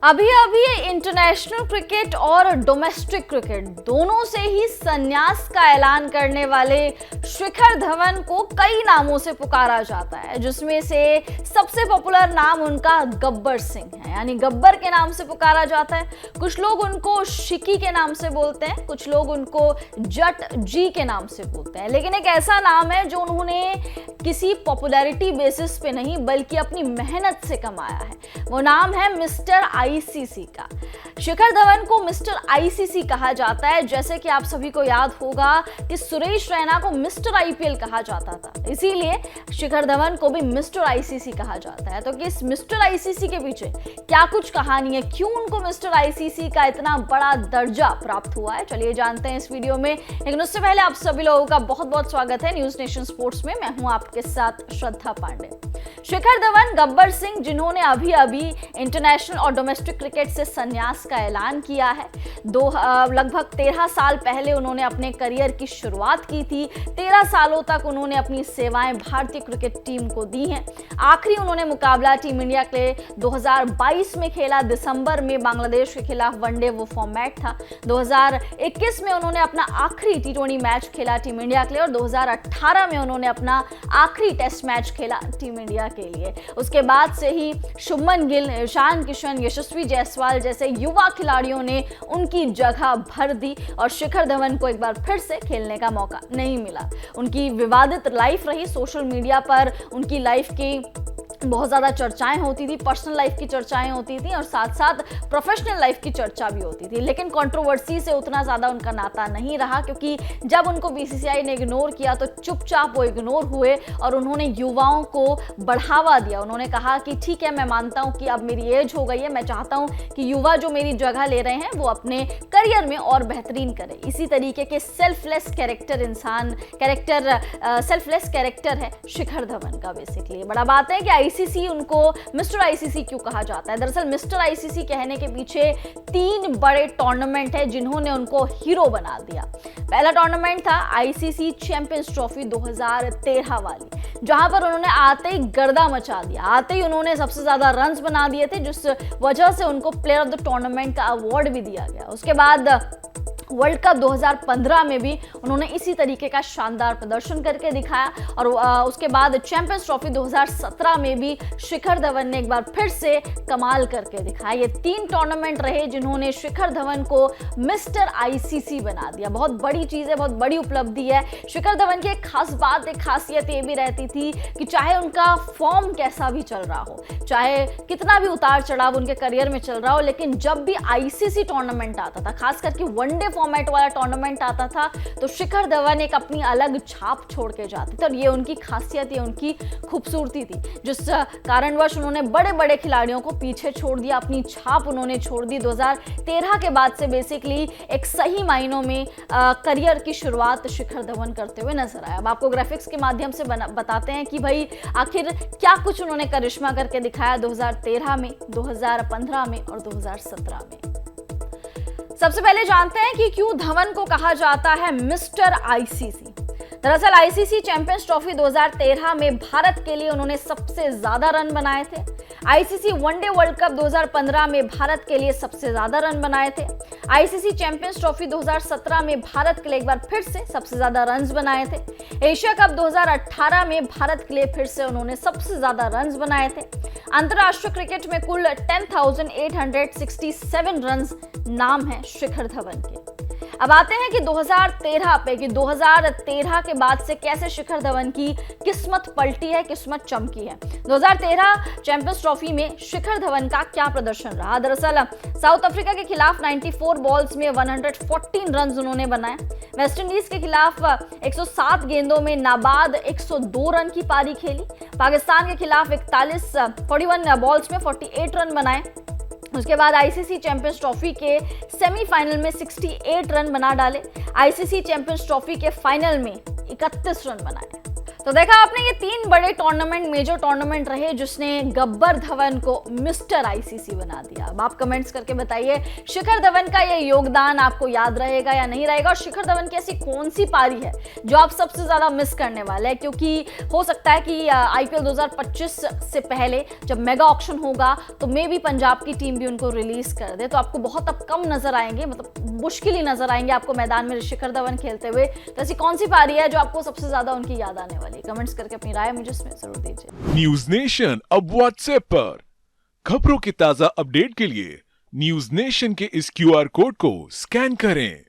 अभी अभी international cricket और डोमेस्टिक क्रिकेट दोनों से ही संन्यास का ऐलान करने वाले शिखर धवन को कई नामों से पुकारा जाता है, जिसमें से सबसे पॉपुलर नाम उनका गब्बर सिंह है, यानी गब्बर के नाम से पुकारा जाता है। कुछ लोग उनको शिकी के नाम से बोलते हैं, कुछ लोग उनको जट जी के नाम से बोलते हैं, लेकिन एक ऐसा नाम है जो उन्होंने किसी पॉपुलैरिटी बेसिस पे नहीं बल्कि अपनी मेहनत से कमाया है। वो नाम है मिस्टर आईसीसी का। शिखर धवन को मिस्टर आईसीसी कहा जाता है, जैसे कि आप सभी को याद होगा कि सुरेश रैना को मिस्टर आईपीएल कहा जाता था, इसीलिए शिखर धवन को भी मिस्टर आईसीसी कहा जाता है। तो किस मिस्टर आईसीसी के पीछे क्या कुछ कहानी है, क्यों उनको मिस्टर आईसीसी का इतना बड़ा दर्जा प्राप्त हुआ है, चलिए जानते हैं इस वीडियो में। लेकिन उससे पहले आप सभी लोगों का बहुत बहुत स्वागत है न्यूज नेशन स्पोर्ट्स में। मैं हूं आपके साथ श्रद्धा पांडे। शिखर धवन, गब्बर सिंह, जिन्होंने अभी अभी इंटरनेशनल और डोमेस्टिक क्रिकेट से संन्यास का ऐलान किया है। लगभग 13 साल पहले उन्होंने अपने करियर की शुरुआत की थी। 13 सालों तक उन्होंने अपनी सेवाएं भारतीय क्रिकेट टीम को दी हैं। आखिरी उन्होंने मुकाबला टीम इंडिया के लिए 2022 में खेला, दिसंबर में बांग्लादेश के खिलाफ वनडे वो फॉर्मेट था। 2021 में उन्होंने अपना आखिरी टी20 मैच खेला टीम इंडिया के लिए और 2018 में उन्होंने अपना आखिरी टेस्ट मैच खेला टीम इंडिया के लिए। उसके बाद से ही शुभमन गिल, ईशान किशन, यशस्वी जायसवाल जैसे युवा खिलाड़ियों ने उनकी जगह भर दी और शिखर धवन को एक बार फिर से खेलने का मौका नहीं मिला। उनकी विवादित लाइफ रही, सोशल मीडिया पर उनकी लाइफ की बहुत ज़्यादा चर्चाएं होती थी, पर्सनल लाइफ की चर्चाएं होती थी और साथ साथ प्रोफेशनल लाइफ की चर्चा भी होती थी। लेकिन कंट्रोवर्सी से उतना ज़्यादा उनका नाता नहीं रहा, क्योंकि जब उनको बीसीसीआई ने इग्नोर किया तो चुपचाप वो इग्नोर हुए और उन्होंने युवाओं को बढ़ावा दिया। उन्होंने कहा कि ठीक है, मैं मानता हूँ कि अब मेरी एज हो गई है, मैं चाहता हूँ कि युवा जो मेरी जगह ले रहे हैं वो अपने करियर में और बेहतरीन करें। इसी तरीके के सेल्फलेस कैरेक्टर है शिखर धवन का। बेसिकली बड़ा बात है कि आईसीसी उनको मिस्टर आईसीसी क्यों कहा जाता है। दरअसल मिस्टर आईसीसी कहने के पीछे 3 बड़े टूर्नामेंट है जिन्होंने उनको हीरो बना दिया। पहला टूर्नामेंट था आईसीसी चैंपियंस ट्रॉफी 2013 वाली, जहां पर उन्होंने आते ही गर्दा मचा दिया। आते ही उन्होंने सबसे ज्यादा रन्स बना दिए थे, जिस वजह से उनको प्लेयर ऑफ द टूर्नामेंट का अवार्ड भी दिया गया। उसके बाद वर्ल्ड कप 2015 में भी उन्होंने इसी तरीके का शानदार प्रदर्शन करके दिखाया और उसके बाद चैंपियंस ट्रॉफी 2017 में भी शिखर धवन ने एक बार फिर से कमाल करके दिखाया। ये 3 टूर्नामेंट रहे जिन्होंने शिखर धवन को मिस्टर आईसीसी बना दिया। बहुत बड़ी चीज़ है, बहुत बड़ी उपलब्धि है। शिखर धवन की एक खास बात, एक खासियत ये भी रहती थी कि चाहे उनका फॉर्म कैसा भी चल रहा हो, चाहे कितना भी उतार चढ़ाव उनके करियर में चल रहा हो, लेकिन जब भी आईसीसी टूर्नामेंट आता था, खास करके वनडे फॉर्मेट वाला टूर्नामेंट आता था, तो शिखर धवन एक अपनी अलग छाप छोड़ के जाते थे और ये उनकी खासियत, ये उनकी खूबसूरती थी, जिस कारणवश उन्होंने बड़े बड़े खिलाड़ियों को पीछे छोड़ दिया, अपनी छाप उन्होंने छोड़ दी। 2013 के बाद से बेसिकली एक सही मायनों में करियर की शुरुआत शिखर धवन करते हुए नजर आया। अब आपको ग्राफिक्स के माध्यम से बताते हैं कि भाई आखिर क्या कुछ उन्होंने करिश्मा करके दिखाया 2013 में, 2015 में और 2017 में। सबसे पहले जानते हैं कि क्यों धवन को कहा जाता है मिस्टर आईसीसी। दरअसल आईसीसी चैंपियंस ट्रॉफी 2013 में भारत के लिए उन्होंने सबसे ज्यादा रन बनाए थे। आईसीसी वनडे वर्ल्ड कप 2015 में भारत के लिए सबसे ज्यादा रन बनाए थे। आईसीसी चैंपियंस ट्रॉफी 2017 में भारत के लिए एक बार फिर से सबसे ज्यादा रन्स बनाए थे। एशिया कप 2018 में भारत के लिए फिर से उन्होंने सबसे ज्यादा रन्स बनाए थे। अंतरराष्ट्रीय क्रिकेट में कुल 10,867 रन्स नाम है शिखर धवन के। अब आते हैं कि 2013 पे, कि 2013 के बाद से कैसे शिखर धवन की किस्मत पलटी है, किस्मत चमकी है। 2013 चैंपियंस ट्रॉफी में शिखर धवन का क्या प्रदर्शन रहा। दरअसल साउथ अफ्रीका के खिलाफ 94 बॉल्स में 114 रन उन्होंने बनाए। वेस्ट इंडीज के खिलाफ 107 गेंदों में नाबाद 102 रन की पारी खेली। पाकिस्तान के खिलाफ 41 बॉल्स में 48 रन बनाए। उसके बाद आईसीसी चैंपियंस ट्रॉफी के सेमीफाइनल में 68 रन बना डाले। आईसीसी चैंपियंस ट्रॉफी के फाइनल में 31 रन बनाए। तो देखा आपने, ये 3 बड़े टूर्नामेंट, मेजर टूर्नामेंट रहे जिसने गब्बर धवन को मिस्टर आईसीसी बना दिया। अब आप कमेंट्स करके बताइए, शिखर धवन का ये योगदान आपको याद रहेगा या नहीं रहेगा, और शिखर धवन की ऐसी कौन सी पारी है जो आप सबसे ज्यादा मिस करने वाले हैं? क्योंकि हो सकता है कि आईपीएल 2025 से पहले जब मेगा ऑक्शन होगा तो मे भी पंजाब की टीम भी उनको रिलीज कर दे, तो आपको बहुत अब कम नजर आएंगे, मतलब मुश्किल ही नजर आएंगे आपको मैदान में शिखर धवन खेलते हुए। तो ऐसी कौन सी पारी है जो आपको सबसे ज्यादा उनकी याद आने वाली? कमेंट्स करके अपनी राय मुझे इसमें जरूर दीजिए। न्यूज नेशन अब व्हाट्सएप पर खबरों के ताजा अपडेट के लिए न्यूज नेशन के इस क्यूआर कोड को स्कैन करें।